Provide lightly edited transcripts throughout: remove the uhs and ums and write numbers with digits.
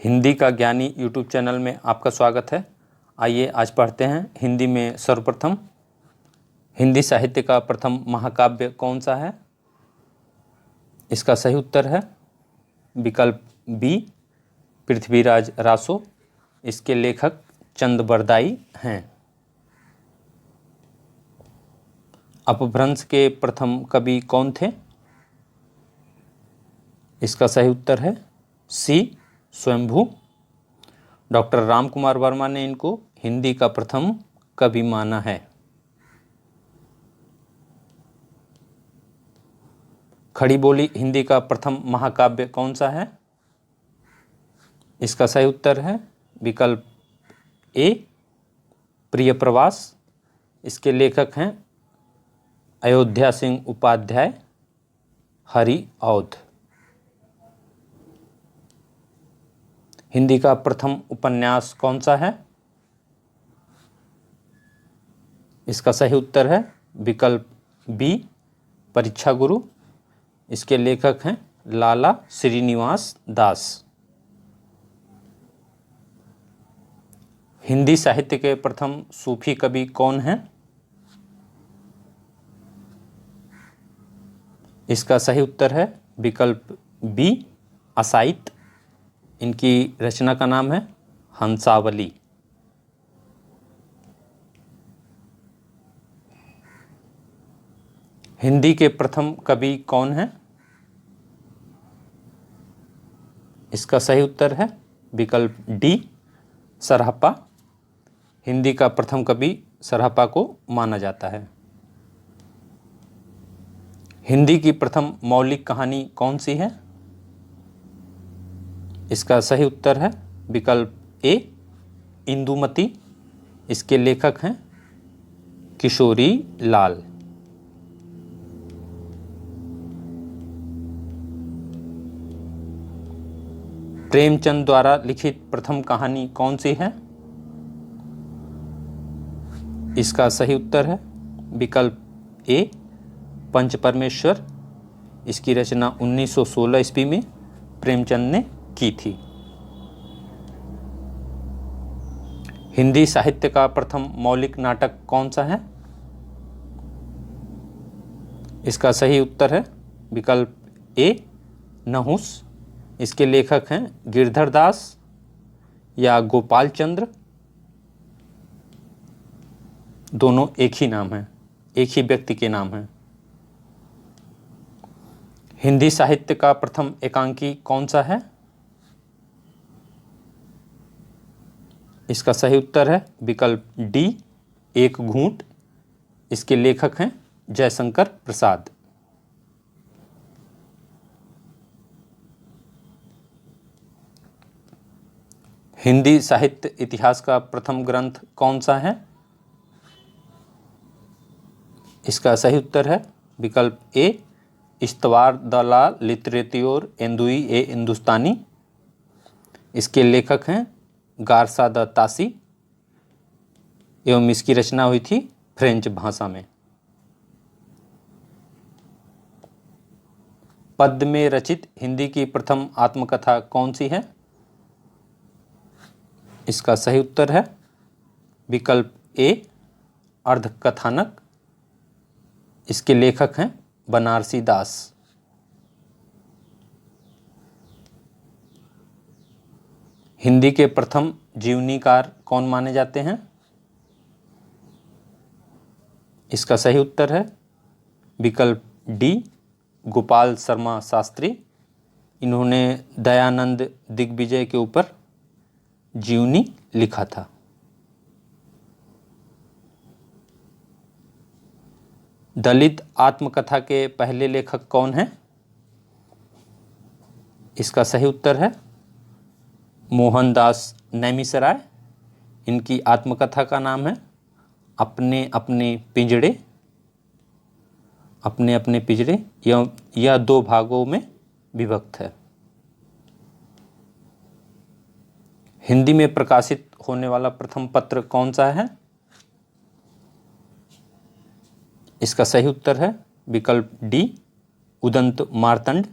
हिंदी का ज्ञानी YouTube channel में आपका स्वागत है। आइए आज पढ़ते हैं हिंदी में सर्वप्रथम हिंदी साहित्य का प्रथम महाकाव्य कौन सा है। इसका सही उत्तर है विकल्प बी, पृथ्वीराज रासो। इसके लेखक चंद बरदाई हैं। अपभ्रंश के प्रथम कवि कौन थे। इसका सही उत्तर है सी, स्वयंभू। डॉक्टर रामकुमार वर्मा ने इनको हिंदी का प्रथम कवि माना है। खड़ी बोली हिंदी का प्रथम महाकाव्य कौन सा है। इसका सही उत्तर है विकल्प ए, प्रिय प्रवास। इसके लेखक हैं अयोध्या सिंह उपाध्याय, हरि औध। हिंदी का प्रथम उपन्यास कौन सा है। इसका सही उत्तर है विकल्प बी, परीक्षा गुरु। इसके लेखक हैं लाला श्रीनिवास दास। हिंदी साहित्य के प्रथम सूफी कवि कौन हैं। इसका सही उत्तर है विकल्प बी, असाइत। इनकी रचना का नाम है हंसावली। हिंदी के प्रथम कवि कौन हैं। इसका सही उत्तर है विकल्प डी, सरहप्पा। हिंदी का प्रथम कवि सरहप्पा को माना जाता है। हिंदी की प्रथम मौलिक कहानी कौन सी है। इसका सही उत्तर है विकल्प ए, इंदुमती। इसके लेखक हैं किशोरी लाल। प्रेमचंद द्वारा लिखित प्रथम कहानी कौन सी है। इसका सही उत्तर है विकल्प ए, पंच परमेश्वर। इसकी रचना 1916 ईस्वी में प्रेमचंद ने की थी। हिंदी साहित्य का प्रथम मौलिक नाटक कौन सा है। इसका सही उत्तर है विकल्प ए, नहुस। इसके लेखक हैं गिरधर दास या गोपाल चंद्र। दोनों एक ही नाम है, एक ही व्यक्ति के नाम हैं। हिंदी साहित्य का प्रथम एकांकी कौन सा है। इसका सही उत्तर है विकल्प डी, एक घूंट। इसके लेखक हैं जयशंकर प्रसाद। हिंदी साहित्य इतिहास का प्रथम ग्रंथ कौन सा है। इसका सही उत्तर है विकल्प ए, इस्तवार द ला लिटरेच्योर एंदुई ए हिंदुस्तानी। इसके लेखक हैं गारसा द तासी एवं इसकी रचना हुई थी फ्रेंच भाषा में। पद्य में रचित हिंदी की प्रथम आत्मकथा कौन सी है। इसका सही उत्तर है विकल्प ए, अर्धकथानक। इसके लेखक हैं बनारसी दास। हिंदी के प्रथम जीवनीकार कौन माने जाते हैं। इसका सही उत्तर है विकल्प डी, गोपाल शर्मा शास्त्री। इन्होंने दयानंद दिग्विजय के ऊपर जीवनी लिखा था। दलित आत्मकथा के पहले लेखक कौन हैं। इसका सही उत्तर है मोहनदास नैमिषराय। इनकी आत्मकथा का नाम है अपने अपने पिंजड़े। अपने अपने पिंजड़े यह दो भागों में विभक्त है। हिंदी में प्रकाशित होने वाला प्रथम पत्र कौन सा है। इसका सही उत्तर है विकल्प डी, उदंत मार्तंड।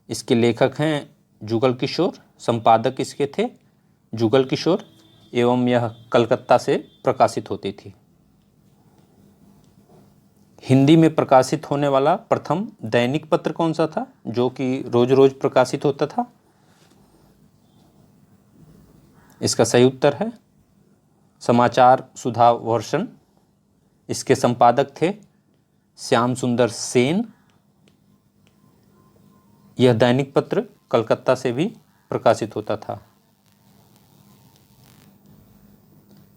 इसके लेखक हैं जुगल किशोर, संपादक इसके थे जुगल किशोर, एवं यह कलकत्ता से प्रकाशित होती थी। हिंदी में प्रकाशित होने वाला प्रथम दैनिक पत्र कौन सा था जो कि रोज रोज प्रकाशित होता था? इसका सही उत्तर है समाचार सुधा वर्षन। इसके संपादक थे श्याम सुंदर सेन। यह दैनिक पत्र कलकत्ता से भी प्रकाशित होता था।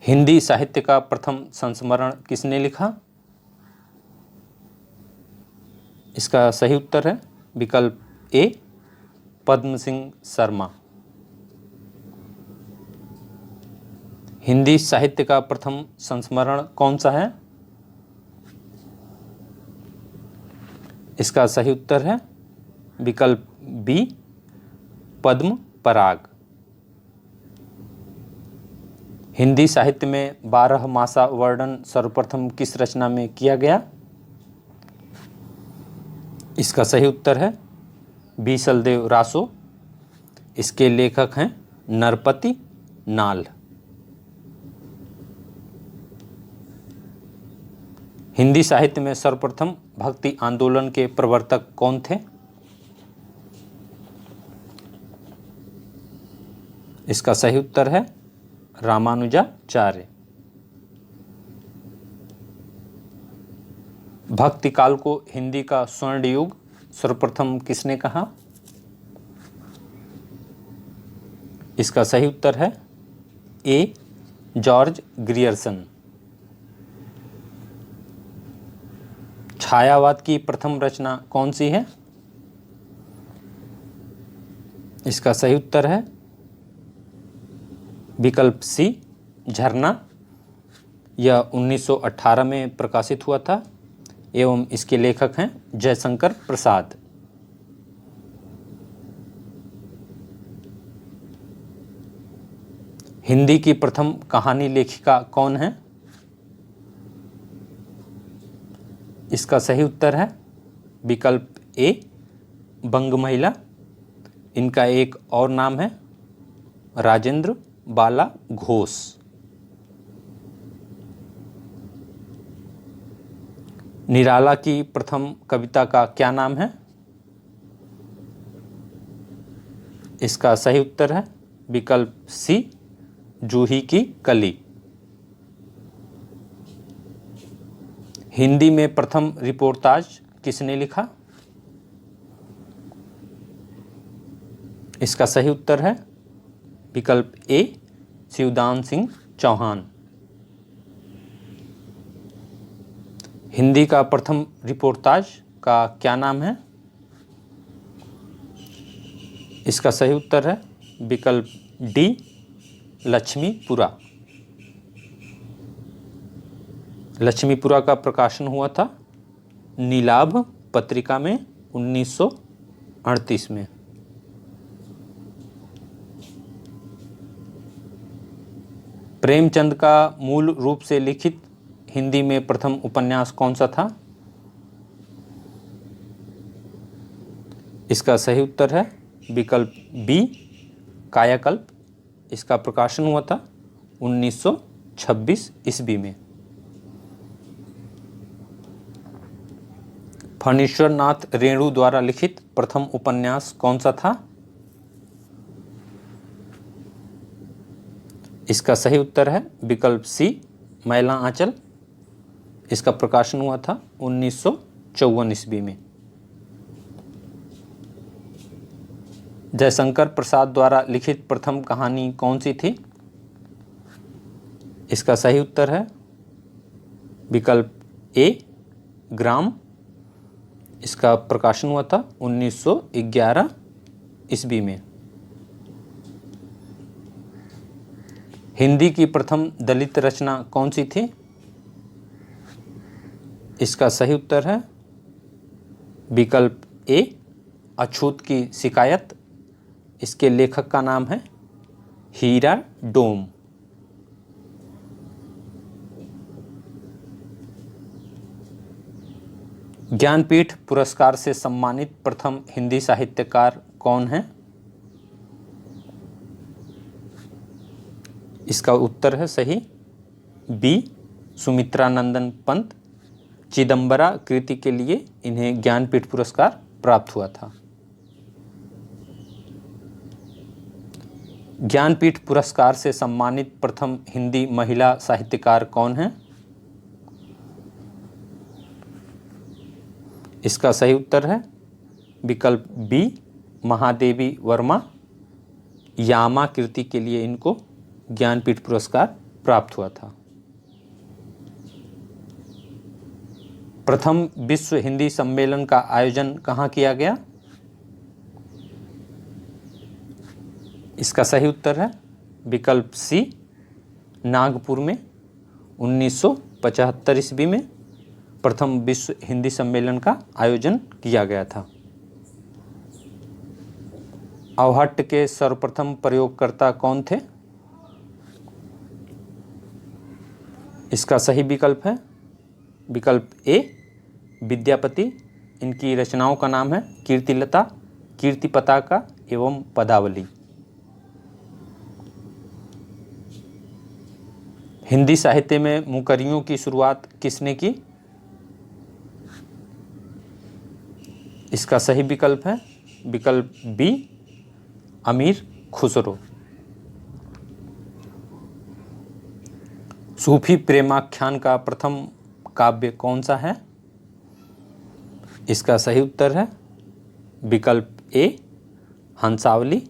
हिंदी साहित्य का प्रथम संस्मरण किसने लिखा? इसका सही उत्तर है विकल्प ए, पद्म सिंह शर्मा। हिंदी साहित्य का प्रथम संस्मरण कौन सा है? इसका सही उत्तर है विकल्प बी, पद्म पराग। हिंदी साहित्य में 12 मासा वर्णन सर्वप्रथम किस रचना में किया गया? इसका सही उत्तर है बीसलदेव रासो। इसके लेखक हैं नरपति नाल। हिंदी साहित्य में सर्वप्रथम भक्ति आंदोलन के प्रवर्तक कौन थे? इसका सही उत्तर है रामानुजाचार्य। भक्ति काल को हिंदी का स्वर्ण युग सर्वप्रथम किसने कहा? इसका सही उत्तर है ए, जॉर्ज ग्रियर्सन। छायावाद की प्रथम रचना कौन सी है? इसका सही उत्तर है विकल्प सी, झरना। यह 1918 में प्रकाशित हुआ था एवं इसके लेखक हैं जयशंकर प्रसाद। हिंदी की प्रथम कहानी लेखिका कौन है? इसका सही उत्तर है विकल्प ए, बंग महिला। इनका एक और नाम है राजेंद्र बाला घोष। निराला की प्रथम कविता का क्या नाम है? इसका सही उत्तर है विकल्प सी, जूही की कली। हिंदी में प्रथम रिपोर्टाज किसने लिखा? इसका सही उत्तर है विकल्प ए, शिवदान सिंह चौहान। हिंदी का प्रथम रिपोर्टाज का क्या नाम है? इसका सही उत्तर है विकल्प डी, लक्ष्मीपुरा। लक्ष्मीपुरा का प्रकाशन हुआ था नीलाभ पत्रिका में 1938 में। प्रेमचंद का मूल रूप से लिखित हिंदी में प्रथम उपन्यास कौन सा था? इसका सही उत्तर है विकल्प बी, कायाकल्प। इसका प्रकाशन हुआ था 1926 ईस्वी में। फणीश्वर नाथ रेणु द्वारा लिखित प्रथम उपन्यास कौन सा था? इसका सही उत्तर है विकल्प सी, मैला आंचल। इसका प्रकाशन हुआ था 1954 ईस्वी में। जयशंकर प्रसाद द्वारा लिखित प्रथम कहानी कौन सी थी? इसका सही उत्तर है विकल्प ए, ग्राम। इसका प्रकाशन हुआ था 1911 ईस्वी में। हिंदी की प्रथम दलित रचना कौन सी थी? इसका सही उत्तर है विकल्प ए, अछूत की शिकायत। इसके लेखक का नाम है हीरा डोम। ज्ञानपीठ पुरस्कार से सम्मानित प्रथम हिंदी साहित्यकार कौन है? इसका उत्तर है सही बी, सुमित्रानंदन पंत। चिदम्बरा कृति के लिए इन्हें ज्ञानपीठ पुरस्कार प्राप्त हुआ था। ज्ञानपीठ पुरस्कार से सम्मानित प्रथम हिंदी महिला साहित्यकार कौन है? इसका सही उत्तर है विकल्प बी, महादेवी वर्मा। यामा कृति के लिए इनको ज्ञानपीठ पुरस्कार प्राप्त हुआ था। प्रथम विश्व हिंदी सम्मेलन का आयोजन कहाँ किया गया? इसका सही उत्तर है विकल्प सी, नागपुर में। 1975 ईस्वी में प्रथम विश्व हिंदी सम्मेलन का आयोजन किया गया था। अवहट्ट के सर्वप्रथम प्रयोगकर्ता कौन थे? इसका सही विकल्प है विकल्प ए, विद्यापति। इनकी रचनाओं का नाम है कीर्तिलता, कीर्ति पताका एवं पदावली। हिंदी साहित्य में मुकरियों की शुरुआत किसने की? इसका सही विकल्प है विकल्प बी, अमीर खुसरो। सूफी प्रेमाख्यान का प्रथम काव्य कौन सा है? इसका सही उत्तर है विकल्प ए, हंसावली।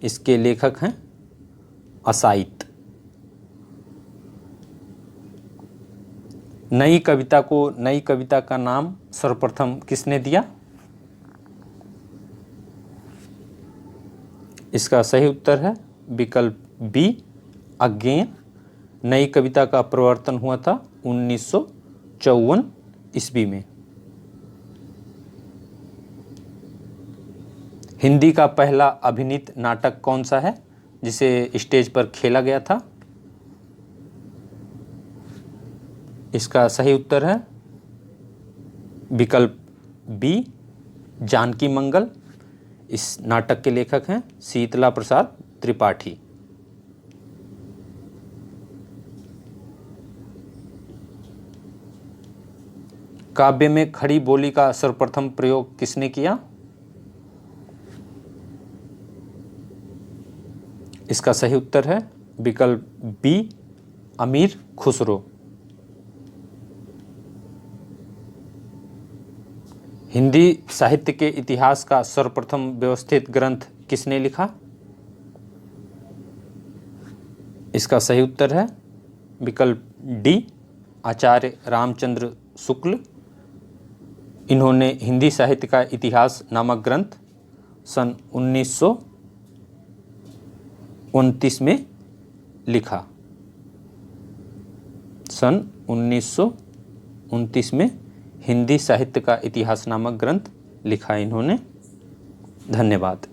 इसके लेखक हैं असाइत। नई कविता को नई कविता का नाम सर्वप्रथम किसने दिया? इसका सही उत्तर है विकल्प बी, अज्ञेय। नई कविता का प्रवर्तन हुआ था 1954 ईस्वी में। हिंदी का पहला अभिनीत नाटक कौन सा है जिसे स्टेज पर खेला गया था? इसका सही उत्तर है विकल्प बी, जानकी मंगल। इस नाटक के लेखक हैं शीतला प्रसाद त्रिपाठी। काव्य में खड़ी बोली का सर्वप्रथम प्रयोग किसने किया? इसका सही उत्तर है विकल्प बी, अमीर खुसरो। हिंदी साहित्य के इतिहास का सर्वप्रथम व्यवस्थित ग्रंथ किसने लिखा? इसका सही उत्तर है विकल्प डी, आचार्य रामचंद्र शुक्ल। इन्होंने हिंदी साहित्य का इतिहास नामक ग्रंथ सन 1929 में लिखा। सन 1929 में हिंदी साहित्य का इतिहास नामक ग्रंथ लिखा इन्होंने। धन्यवाद।